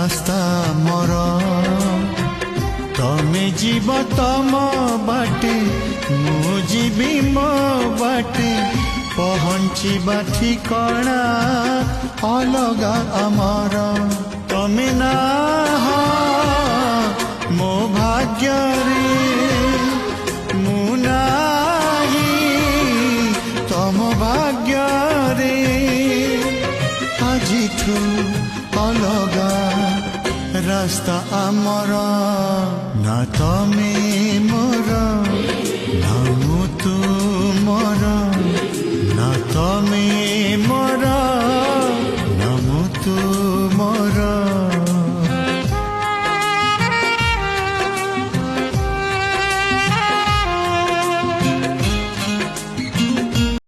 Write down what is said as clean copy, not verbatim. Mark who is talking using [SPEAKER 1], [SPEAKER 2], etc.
[SPEAKER 1] ରାସ୍ତା ମୋର ତମେ ଯିବ ତମ ବାଟେ ମୁଁ ଯିବି ମୋ ବାଟେ ପହଞ୍ଚିବା ଠିକଣା ଅଲଗା ଆମର ତମେ ନାହ ମୋ ଭାଗ୍ୟରେ ମୁଁ ନାହିଁ ତମ ଭାଗ୍ୟରେ ଆଜିଠୁ ଅଲଗା ରାସ୍ତା ଆମର ନା ତମେ ମୋର ନା ମୁଁ ତୁମର ନା ତମେ ମୋର